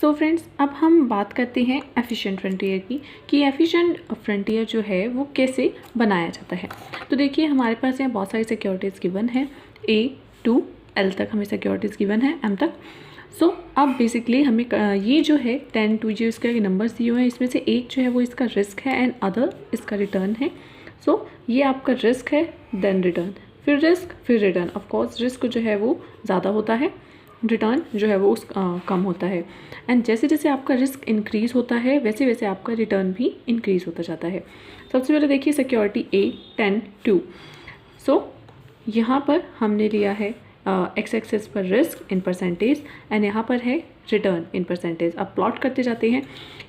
So friends, अब हम बात करते हैं एफिशिएंट फ्रंटियर की कि एफिशिएंट फ्रंटियर जो है वो कैसे बनाया जाता है। तो देखिए, हमारे पास यहाँ बहुत सारी सिक्योरिटीज़ गिवन है, A to L तक हमें सिक्योरिटीज़ गिवन है, M तक। सो अब बेसिकली हमें ये जो है 10 to जो इसका नंबर्स दिए हुए हैं, इसमें से एक जो है वो इसका रिस्क है एंड अदर इसका रिटर्न है। सो ये आपका रिस्क है, देन रिटर्न, फिर रिस्क, फिर रिटर्न। ऑफकोर्स रिस्क जो है वो ज़्यादा होता है, रिटर्न जो है वो कम होता है। एंड जैसे जैसे आपका रिस्क इंक्रीज़ होता है वैसे वैसे आपका रिटर्न भी इंक्रीज़ होता जाता है। सबसे पहले देखिए सिक्योरिटी A 10 2। सो यहाँ पर हमने लिया है एक्स एक्सेस पर रिस्क इन परसेंटेज एंड यहाँ पर है रिटर्न इन परसेंटेज। अब प्लॉट करते जाते हैं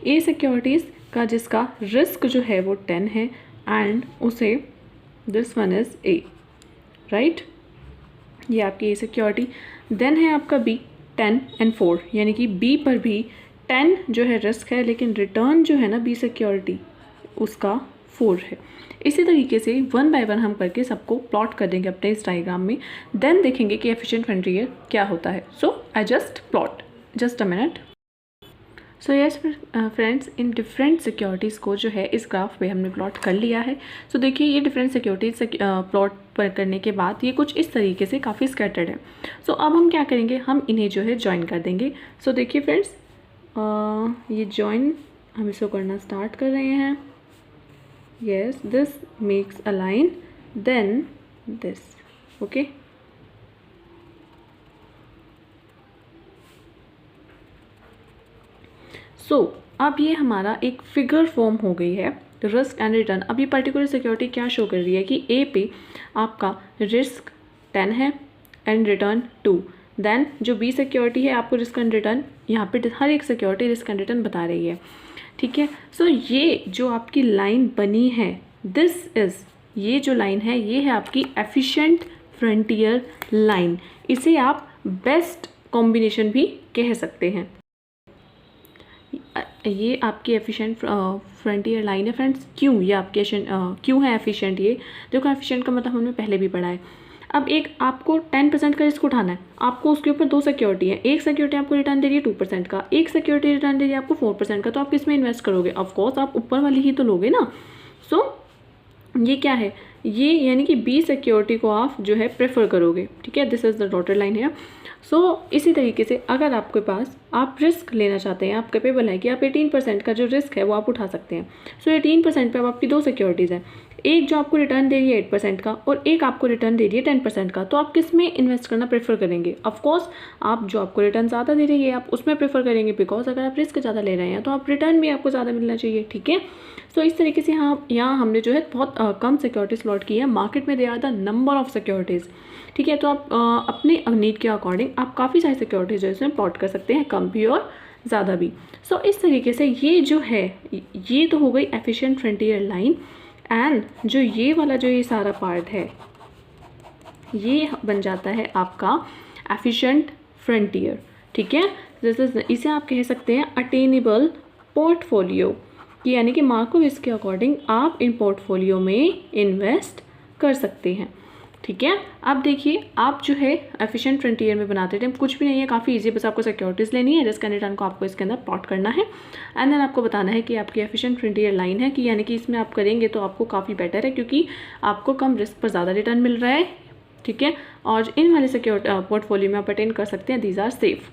ए सिक्योरिटीज़ का जिसका रिस्क जो है वो 10 है एंड उसे this one is A, right. ये आपकी ए सिक्योरिटी। देन है आपका B 10 and 4, यानी कि B पर भी 10 जो है रिस्क है लेकिन रिटर्न जो है ना B सिक्योरिटी उसका 4 है। इसी तरीके से वन बाय वन हम करके सबको प्लॉट कर देंगे अपने इस डायग्राम में, देन देखेंगे कि एफिशिएंट फ्रंटियर क्या होता है। So I just plot, just a minute. So yes friends, in different securities को जो है इस ग्राफ पे हमने प्लॉट कर लिया है। सो देखिए, ये डिफरेंट सिक्योरिटीज़ प्लॉट पर करने के बाद ये कुछ इस तरीके से काफ़ी स्कैटर्ड है। सो अब हम क्या करेंगे, हम इन्हें जो है ज्वाइन कर देंगे। सो देखिए फ्रेंड्स, ये ज्वाइन हम इसको करना स्टार्ट कर रहे हैं। Yes, this makes a line, then this, okay. So अब ये हमारा एक फिगर फॉर्म हो गई है, रिस्क एंड रिटर्न। अब ये पर्टिकुलर सिक्योरिटी क्या शो कर रही है कि ए पे आपका रिस्क 10 है एंड रिटर्न 2। देन जो बी सिक्योरिटी है आपको रिस्क एंड रिटर्न, यहाँ पे हर एक सिक्योरिटी रिस्क एंड रिटर्न बता रही है, ठीक है। सो ये जो आपकी लाइन बनी है, दिस इज़, ये जो लाइन है ये है आपकी एफिशिएंट फ्रंटियर लाइन। इसे आप बेस्ट कॉम्बिनेशन भी कह सकते हैं। ये आपकी एफिशिएंट फ्रंटियर लाइन है फ्रेंड्स। क्यों ये आपके क्यों है एफिशिएंट? ये देखो, एफिशिएंट का मतलब हमने पहले भी पढ़ा है। अब एक आपको 10% का रिस्क उठाना है, आपको उसके ऊपर दो सिक्योरिटी है, एक सिक्योरिटी आपको रिटर्न दे रही है 2% का, एक सिक्योरिटी रिटर्न दे रही है आपको 4% का। तो आप किस में इन्वेस्ट करोगे? ऑफकोर्स आप ऊपर वाली ही तो लोगे ना। सो ये क्या है, ये यानी कि बी सिक्योरिटी को आप जो है प्रेफर करोगे, ठीक है। This is the dotted line है। सो इसी तरीके से अगर आपके पास आप रिस्क लेना चाहते हैं, आप कैपेबल हैं कि आप 18% का जो रिस्क है वो आप उठा सकते हैं। सो 18% पे अब आपकी दो सिक्योरिटीज़ हैं, एक जो आपको रिटर्न दे रही है 8% का और एक आपको रिटर्न दे रही है 10% का। तो आप किस में इन्वेस्ट करना प्रेफर करेंगे? ऑफकोर्स आप जो आपको रिटर्न ज़्यादा दे रही है आप उसमें प्रेफर करेंगे, बिकॉज अगर आप रिस्क ज़्यादा ले रहे हैं तो आप रिटर्न भी आपको ज़्यादा मिलना चाहिए, ठीक है। सो इस तरीके से यहाँ हमने जो है बहुत कम सिक्योरिटी स्लॉट की है। मार्केट में they are the number of securities, ठीक है। तो आप अपने नीड के अकॉर्डिंग आप काफ़ी सारी सिक्योरिटीज़ जो है इसमें प्लॉट कर सकते हैं, कम भी और ज़्यादा भी। सो इस तरीके से ये जो है, ये तो हो गई एफिशिएंट फ्रंटियर लाइन। एंड जो ये वाला जो ये सारा पार्ट है ये बन जाता है आपका एफिशिएंट फ्रंटियर, ठीक है। इसे आप कह सकते हैं अटेनेबल पोर्टफोलियो, कि यानी कि मार्को इसके अकॉर्डिंग आप इन पोर्टफोलियो में इन्वेस्ट कर सकते हैं, ठीक है। अब देखिए, आप जो है एफिशिएंट फ्रंटियर में बनाते टाइम कुछ भी नहीं है, काफ़ी इजी, बस आपको सिक्योरिटीज़ लेनी है, रिस्क एंड रिटर्न को आपको इसके अंदर प्लॉट करना है एंड देन आपको बताना है कि आपकी एफिशिएंट फ्रंटियर लाइन है, कि यानी कि इसमें आप करेंगे तो आपको काफ़ी बेटर है क्योंकि आपको कम रिस्क पर ज़्यादा रिटर्न मिल रहा है, ठीक है। और इन वाले सिक्योर पोर्टफोलियो में आप अटेन कर सकते हैं, दीज आर सेफ।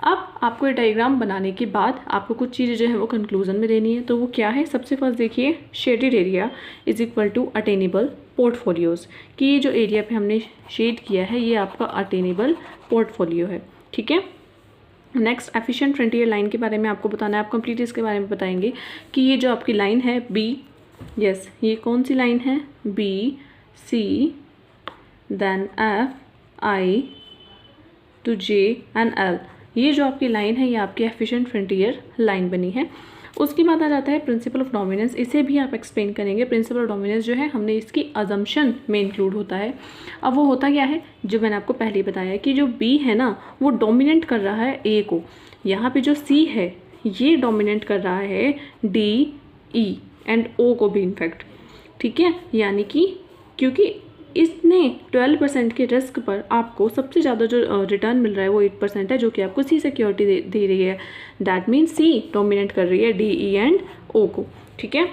अब आपको ये डायग्राम बनाने के बाद आपको कुछ चीज़ें जो है वो कंक्लूजन में देनी है। तो वो क्या है? सबसे फर्स्ट देखिए, shaded area is equal to attainable portfolios, कि ये जो एरिया पे हमने शेड किया है ये आपका अटेनेबल पोर्टफोलियो है, ठीक है। नेक्स्ट, एफिशिएंट फ्रंटियर लाइन के बारे में आपको बताना है। आप कंप्लीट इसके बारे में बताएंगे कि ये जो आपकी लाइन है B, यस, ये कौन सी लाइन है? B C then F I to J and L, ये जो आपकी लाइन है ये आपकी एफिशिएंट फ्रंटियर लाइन बनी है। उसके बाद आ जाता है प्रिंसिपल ऑफ डोमिनेंस, इसे भी आप एक्सप्लेन करेंगे। प्रिंसिपल ऑफ डोमिनेंस जो है हमने इसकी अजम्पशन में इंक्लूड होता है। अब वो होता क्या है, जो मैंने आपको पहले ही बताया कि जो B है ना वो डोमिनेट कर रहा है A को, यहाँ पे जो C है ये डोमिनेट कर रहा है D, E एंड O को भी इनफैक्ट, ठीक है। यानी कि क्योंकि इसने 12% के रिस्क पर आपको सबसे ज़्यादा जो रिटर्न मिल रहा है वो 8% है, जो कि आपको सी सिक्योरिटी दे रही है। दैट मीन्स सी डोमिनेट कर रही है डी, ई एंड ओ को, ठीक है।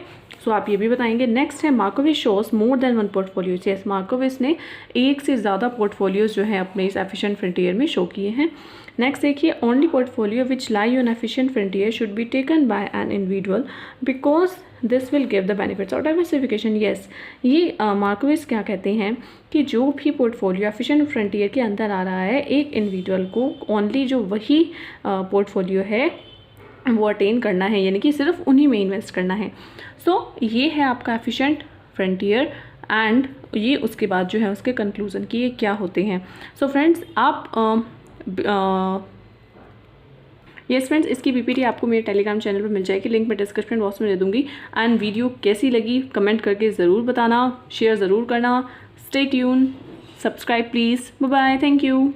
सो आप ये भी बताएंगे। नेक्स्ट है Markovich shows more than one portfolio. Yes, Markovich ने एक से ज़्यादा पोर्टफोलियोज जो है अपने इस एफिशिएंट फ्रंटियर में शो किए हैं। नेक्स्ट देखिए, only portfolio which lie on efficient frontier should be taken by an individual because this will give the benefits और डाइवर्सिफिकेशन। यस, ये मार्कोविच क्या कहते हैं कि जो भी पोर्टफोलियो एफिशिएंट फ्रंटियर के अंदर आ रहा है, एक इंडिविजुअल को ओनली जो वही पोर्टफोलियो है वो अटेन करना है, यानी कि सिर्फ उन्हीं में इन्वेस्ट करना है। सो ये है आपका एफिशिएंट फ्रंटियर एंड ये उसके बाद जो है उसके कंक्लूजन कि ये क्या होते हैं। सो फ्रेंड्स, आप यस फ्रेंड्स, इसकी पीपीटी आपको मेरे टेलीग्राम चैनल पर मिल जाएगी, लिंक मैं डिस्क्रिप्शन बॉक्स में दे दूँगी। एंड वीडियो कैसी लगी कमेंट करके ज़रूर बताना, शेयर ज़रूर करना। Stay tune, subscribe please. Bye bye, thank you.